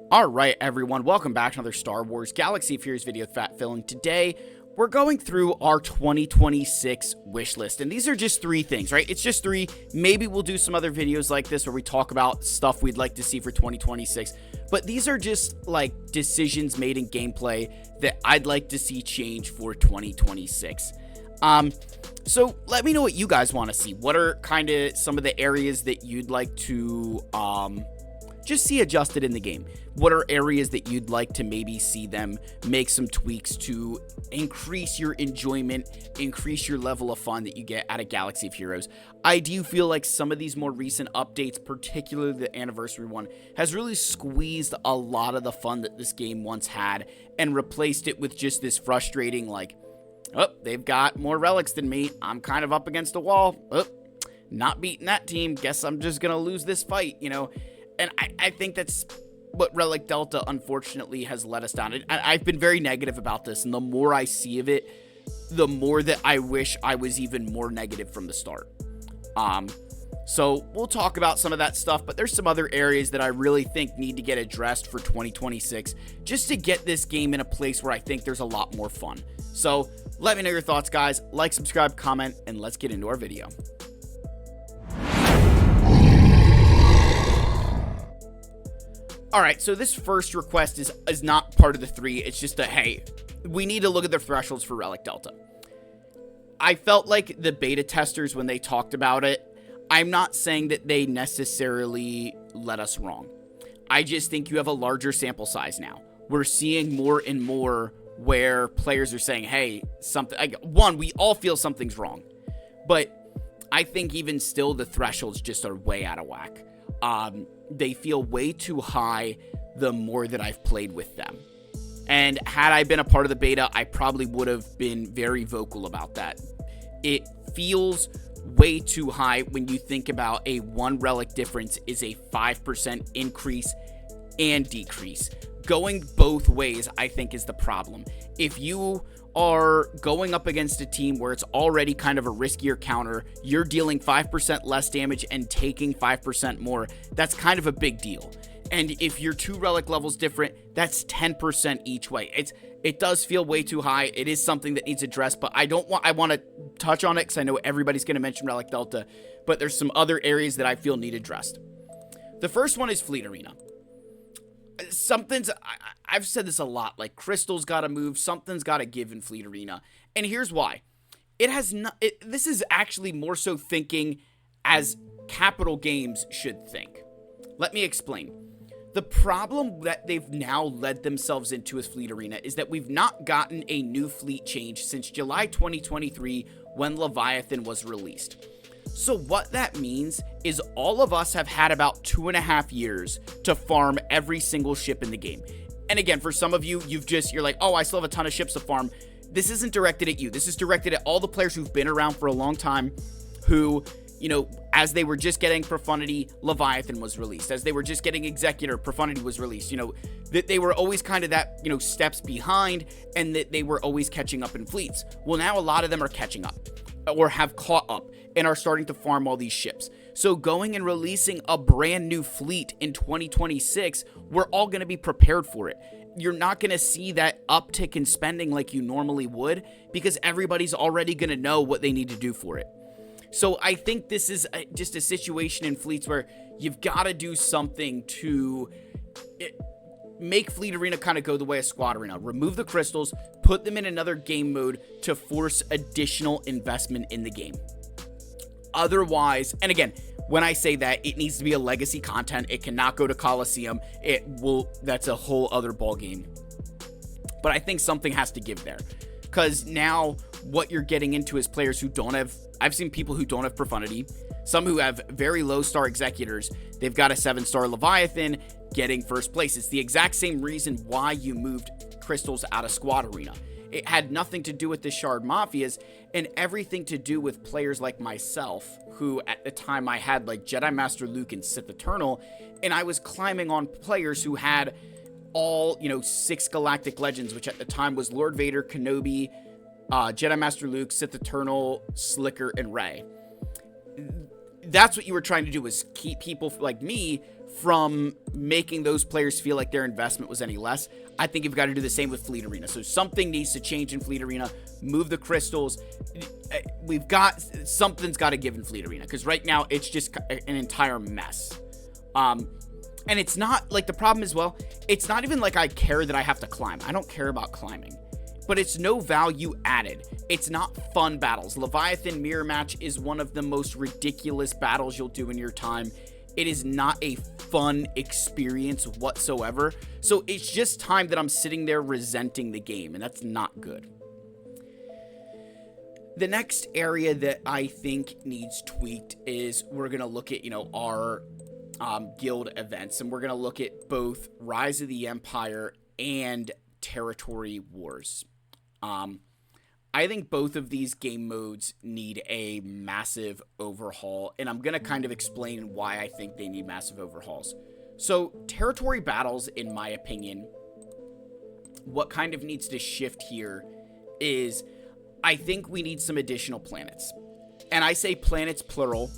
Alright everyone, welcome back to another Star Wars Galaxy of Heroes video with Fat Phil, and today we're going through our 2026 wish list, and these are just 3 things, right? It's just 3, maybe we'll do some other videos like this where we talk about stuff we'd like to see for 2026, but these are just like decisions made in gameplay that I'd like to see change for 2026. So let me know what you guys want to see. What are kind of some of the areas that you'd like to, just see adjusted in the game? What are areas that you'd like to maybe see them make some tweaks to increase your enjoyment, increase your level of fun that you get out of Galaxy of Heroes? I do feel like some of these more recent updates, particularly the anniversary one, has really squeezed a lot of the fun that this game once had and replaced it with just this frustrating, like, oh, they've got more relics than me. I'm kind of up against a wall. Oh, not beating that team. Guess I'm just going to lose this fight, you know? And I think that's what Relic Delta, unfortunately, has let us down. I've been very negative about this, and the more I see of it, the more that I wish I was even more negative from the start. So we'll talk about some of that stuff, but there's some other areas that I really think need to get addressed for 2026, just to get this game in a place where I think there's a lot more fun. So let me know your thoughts, guys. Like, subscribe, comment, and let's get into our video. Alright, so this first request is not part of the 3. It's just a, hey, we need to look at the thresholds for Relic Delta. I felt like the beta testers, when they talked about it, I'm not saying that they necessarily let us wrong. I just think you have a larger sample size now. We're seeing more and more where players are saying, hey, one, we all feel something's wrong. But I think even still the thresholds just are way out of whack. They feel way too high the more that I've played with them. And had I been a part of the beta, I probably would have been very vocal about that. It feels way too high when you think about a 1 relic difference is a 5% increase and decrease. Going both ways, I think, is the problem. If you are going up against a team where it's already kind of a riskier counter, you're dealing 5% less damage and taking 5% more, that's kind of a big deal. And if you're 2 relic levels different, that's 10% each way. It does feel way too high. It is something that needs addressed, but I want to touch on it because I know everybody's going to mention Relic Delta, but there's some other areas that I feel need addressed. The first one is Fleet Arena. I've said this a lot, like Crystal's got to move, something's got to give in Fleet Arena, and here's why. This is actually more so thinking as Capital Games should think. Let me explain. The problem that they've now led themselves into with Fleet Arena is that we've not gotten a new fleet change since July 2023 when Leviathan was released. So what that means is all of us have had about 2.5 years to farm every single ship in the game. And again, for some of you, you're like, oh, I still have a ton of ships to farm. This isn't directed at you. This is directed at all the players who've been around for a long time who, you know, as they were just getting Profundity, Leviathan was released. As they were just getting Executor, Profundity was released. You know, that they were always kind of that, you know, steps behind, and that they were always catching up in fleets. Well, now a lot of them are catching up or have caught up and are starting to farm all these ships. So going and releasing a brand new fleet in 2026, we're all going to be prepared for it. You're not going to see that uptick in spending like you normally would because everybody's already going to know what they need to do for it. So I think this is just a situation in fleets where you've got to do something to make Fleet Arena kind of go the way of Squad Arena. Remove the crystals, put them in another game mode to force additional investment in the game. Otherwise, and again, when I say that, it needs to be a legacy content. It cannot go to Coliseum. That's a whole other ball game. But I think something has to give there. Because now what you're getting into is players who don't have, I've seen people who don't have Profundity, some who have very low star Executors. They've got a 7-star Leviathan getting first place. It's the exact same reason why you moved crystals out of Squad Arena. It had nothing to do with the Shard Mafias and everything to do with players like myself, who at the time I had like Jedi Master Luke and Sith Eternal, and I was climbing on players who had all, 6 Galactic Legends, which at the time was Lord Vader, Kenobi, Jedi Master Luke, Sith Eternal, Slicker, and Rey. that's what you were trying to do, was keep people like me from making those players feel like their investment was any less. I think you've got to do the same with Fleet Arena. So something needs to change in Fleet Arena. Move the crystals. Something's got to give in Fleet Arena, because right now it's just an entire mess. And it's not like, the problem is, well, it's not even like I care that I have to climb. I don't care about climbing. But it's no value added. It's not fun battles. Leviathan Mirror Match is one of the most ridiculous battles you'll do in your time. It is not a fun experience whatsoever. So it's just time that I'm sitting there resenting the game, and that's not good. The next area that I think needs tweaked is we're going to look at, our guild events, and we're going to look at both Rise of the Empire and Territory Wars. I think both of these game modes need a massive overhaul, and I'm going to kind of explain why I think they need massive overhauls. So, territory battles, in my opinion, what kind of needs to shift here is I think we need some additional planets. And I say planets plural,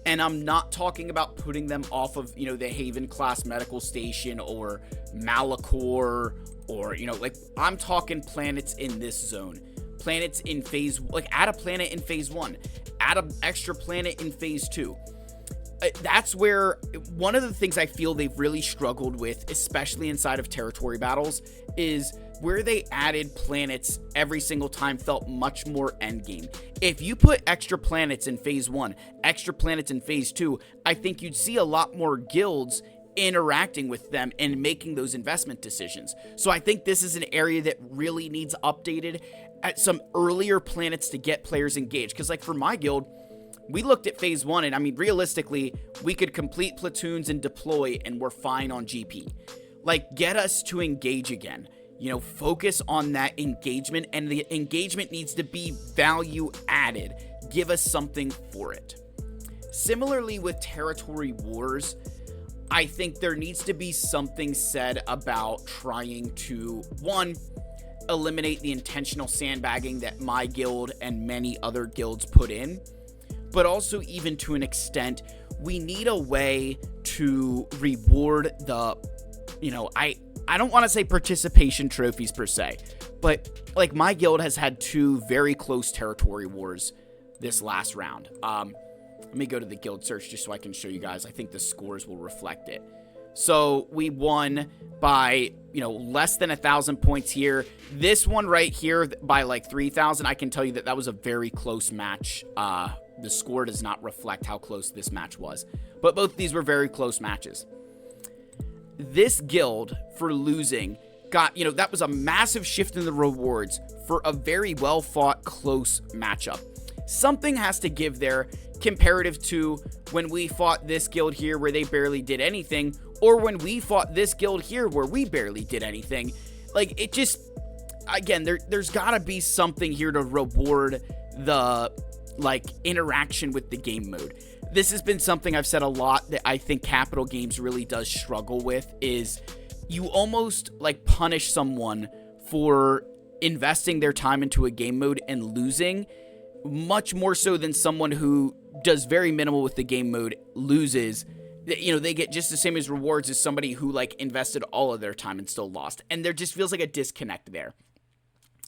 and I'm not talking about putting them off of, the Haven class medical station or Malachor, or, I'm talking planets in this zone. Planets in phase, add a planet in phase 1, add an extra planet in phase 2. That's where one of the things I feel they've really struggled with, especially inside of territory battles, is where they added planets every single time felt much more endgame. If you put extra planets in phase 1, extra planets in phase 2, I think you'd see a lot more guilds interacting with them and making those investment decisions. So I think this is an area that really needs updated at some earlier planets to get players engaged. Because for my guild, we looked at phase 1, and realistically, we could complete platoons and deploy, and we're fine on GP. Get us to engage again. Focus on that engagement, and the engagement needs to be value added. Give us something for it. Similarly with Territory Wars, I think there needs to be something said about trying to, one, eliminate the intentional sandbagging that my guild and many other guilds put in, but also, even to an extent, we need a way to reward the, I don't want to say participation trophies per se, but my guild has had 2 very close territory wars this last round. Let me go to the guild search just so I can show you guys. I think the scores will reflect it. So we won by, less than 1,000 points here. This one right here by 3,000. I can tell you that was a very close match. The score does not reflect how close this match was, but both of these were very close matches. This guild, for losing, got, that was a massive shift in the rewards for a very well fought close matchup. Something has to give there, comparative to when we fought this guild here where they barely did anything, or when we fought this guild here where we barely did anything. It just, again, there's gotta be something here to reward the, interaction with the game mode. This has been something I've said a lot that I think Capital Games really does struggle with, is you almost, punish someone for investing their time into a game mode and losing, much more so than someone who does very minimal with the game mode loses. They get just the same as rewards as somebody who invested all of their time and still lost. And there just feels like a disconnect there,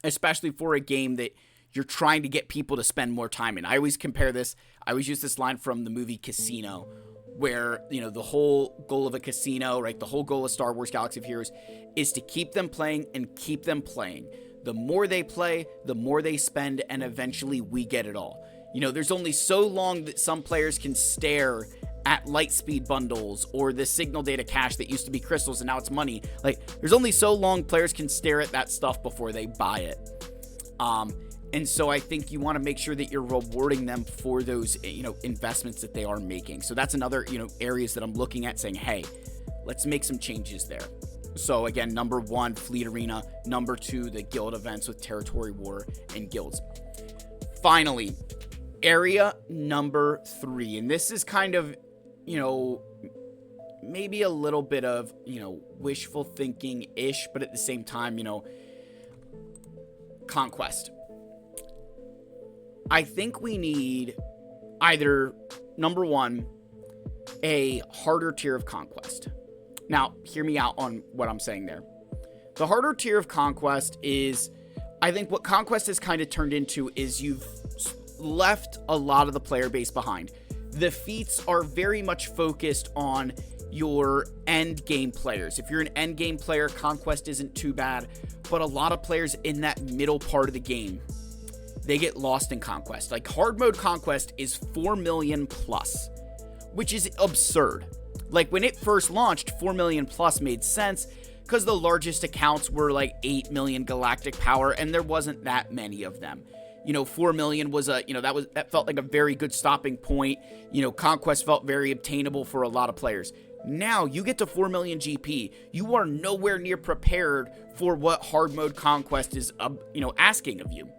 especially for a game that you're trying to get people to spend more time in. I always compare this, I always use this line from the movie Casino, where, the whole goal of a casino, right, the whole goal of Star Wars Galaxy of Heroes is to keep them playing and keep them playing. The more they play, the more they spend, and eventually we get it all. There's only so long that some players can stare at Lightspeed bundles or the signal data cache that used to be crystals and now it's money. There's only so long players can stare at that stuff before they buy it. And so I think you want to make sure that you're rewarding them for those, investments that they are making. So that's another, areas that I'm looking at saying, hey, let's make some changes there. So again, number 1, Fleet Arena. Number 2, the guild events with Territory War and guilds. Finally, area number 3. And this is kind of, maybe a little bit of, wishful thinking-ish, but at the same time, Conquest. I think we need either number one, a harder tier of Conquest. Now, hear me out on what I'm saying there. The harder tier of Conquest is, I think what Conquest has kind of turned into is you've left a lot of the player base behind. The feats are very much focused on your end game players. If you're an end game player, Conquest isn't too bad, but a lot of players in that middle part of the game, they get lost in Conquest. Like, hard mode Conquest is 4 million plus, which is absurd. Like, when it first launched, 4 million plus made sense because the largest accounts were like 8 million galactic power, and there wasn't that many of them. 4 million was that felt like a very good stopping point. Conquest felt very obtainable for a lot of players. Now you get to 4 million GP, you are nowhere near prepared for what hard mode Conquest is, asking of you.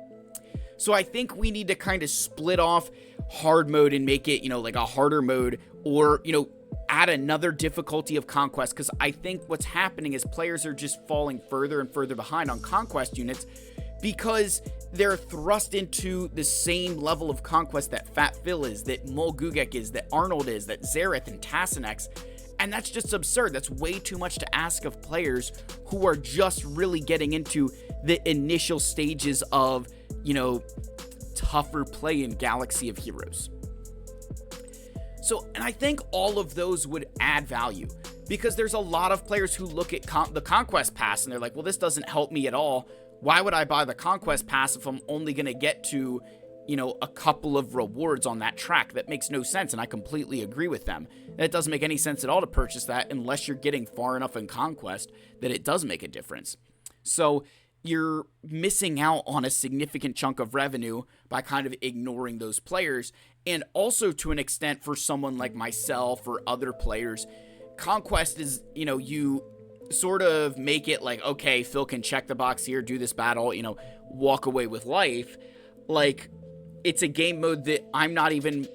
So I think we need to kind of split off hard mode and make it, like a harder mode, or, add another difficulty of Conquest, because I think what's happening is players are just falling further and further behind on Conquest units because they're thrust into the same level of Conquest that Fat Phil is, that Mulgugek is, that Arnold is, that Xerath and Tassanex, and that's just absurd. That's way too much to ask of players who are just really getting into the initial stages of, tougher play in Galaxy of Heroes. So, and I think all of those would add value, because there's a lot of players who look at the Conquest Pass and they're like, well, this doesn't help me at all. Why would I buy the Conquest Pass if I'm only going to get to, a couple of rewards on that track? That makes no sense, and I completely agree with them. It doesn't make any sense at all to purchase that unless you're getting far enough in Conquest that it does make a difference. So you're missing out on a significant chunk of revenue by kind of ignoring those players. And also, to an extent, for someone like myself or other players, Conquest is, you sort of make it like, okay, Phil can check the box here, do this battle, walk away with life. Like, it's a game mode that I'm not even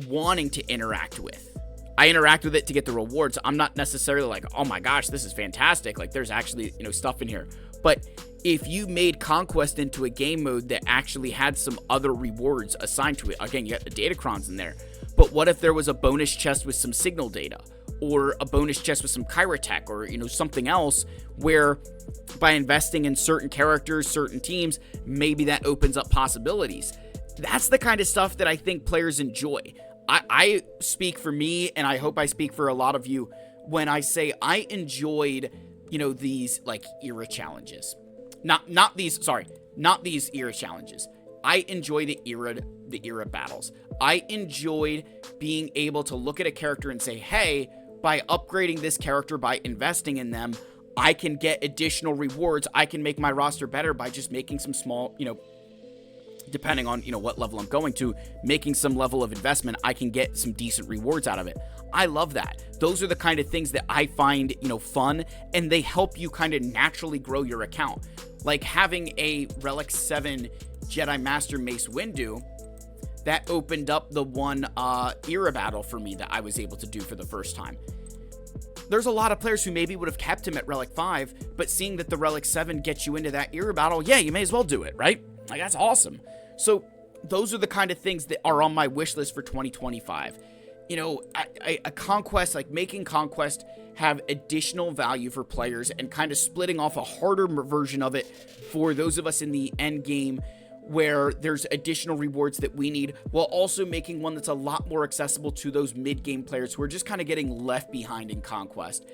wanting to interact with. I interact with it to get the rewards. I'm not necessarily like, oh my gosh, this is fantastic. Like, there's actually, stuff in here. But if you made Conquest into a game mode that actually had some other rewards assigned to it, again, you got the Datacrons in there, but what if there was a bonus chest with some signal data, or a bonus chest with some Kyrotech, or, something else where by investing in certain characters, certain teams, maybe that opens up possibilities. That's the kind of stuff that I think players enjoy. I speak for me, and I hope I speak for a lot of you when I say I enjoyed, these like era challenges. Not these era challenges. I enjoy the era battles. I enjoyed being able to look at a character and say, hey, by upgrading this character, by investing in them, I can get additional rewards. I can make my roster better by just making some small, depending on, what level I'm going to, making some level of investment, I can get some decent rewards out of it. I love that. Those are the kind of things that I find, fun, and they help you kind of naturally grow your account. Like having a Relic 7 Jedi Master Mace Windu, that opened up the one era battle for me that I was able to do for the first time. There's a lot of players who maybe would have kept him at Relic 5, but seeing that the Relic 7 gets you into that era battle, yeah, you may as well do it, right? Like, that's awesome. So those are the kind of things that are on my wish list for 2025. A Conquest, like making Conquest have additional value for players and kind of splitting off a harder version of it for those of us in the end game where there's additional rewards that we need, while also making one that's a lot more accessible to those mid-game players who are just kind of getting left behind in Conquest.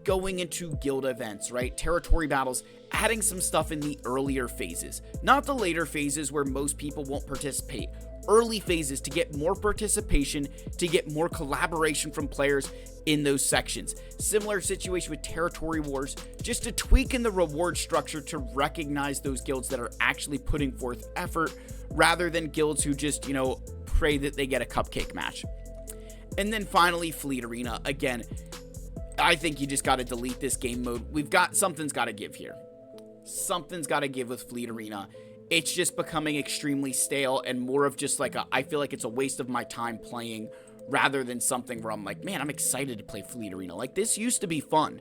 Going into guild events, right? Territory battles, adding some stuff in the earlier phases, not the later phases where most people won't participate. Early phases to get more participation, to get more collaboration from players in those sections. Similar situation with Territory Wars, just to tweak in the reward structure to recognize those guilds that are actually putting forth effort rather than guilds who just, pray that they get a cupcake match. And then finally, Fleet Arena. Again, I think you just got to delete this game mode. Something's got to give here. Something's got to give with Fleet Arena. It's just becoming extremely stale and more of just like I feel like it's a waste of my time playing rather than something where I'm like, man, I'm excited to play Fleet Arena. Like, this used to be fun.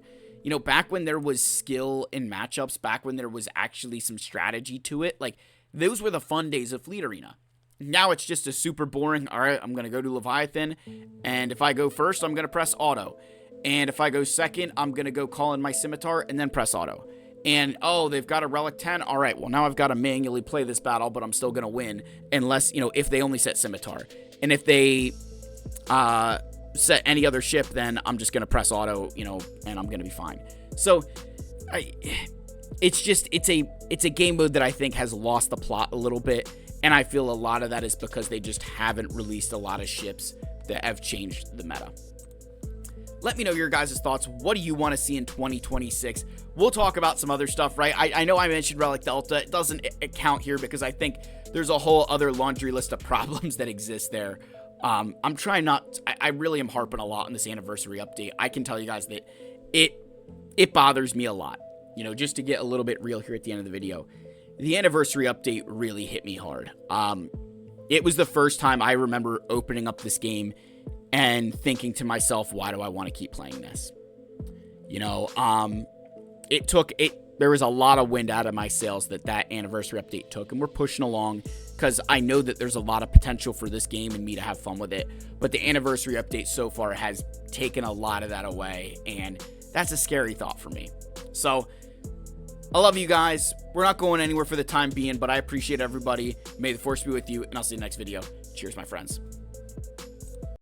Back when there was skill in matchups, back when there was actually some strategy to it, like, those were the fun days of Fleet Arena. Now it's just a super boring, all right, I'm going to go to Leviathan, and if I go first, I'm going to press auto. And if I go second, I'm going to go call in my Scimitar and then press auto. And, oh, they've got a Relic 10. All right, well, now I've got to manually play this battle, but I'm still going to win unless, if they only set Scimitar. And if they set any other ship, then I'm just going to press auto, and I'm going to be fine. So, it's a game mode that I think has lost the plot a little bit. And I feel a lot of that is because they just haven't released a lot of ships that have changed the meta. Let me know your guys' thoughts. What do you want to see in 2026? We'll talk about some other stuff, right? I know I mentioned Relic Delta. It doesn't count here because I think there's a whole other laundry list of problems that exist there. I'm trying not... I really am harping a lot on this anniversary update. I can tell you guys that it bothers me a lot. Just to get a little bit real here at the end of the video. The anniversary update really hit me hard. It was the first time I remember opening up this game and thinking to myself, why do I want to keep playing this? There was a lot of wind out of my sails that anniversary update took, and we're pushing along because I know that there's a lot of potential for this game and me to have fun with it, but the anniversary update so far has taken a lot of that away, and that's a scary thought for me. So, I love you guys. We're not going anywhere for the time being, but I appreciate everybody. May the force be with you, and I'll see you in the next video. Cheers, my friends.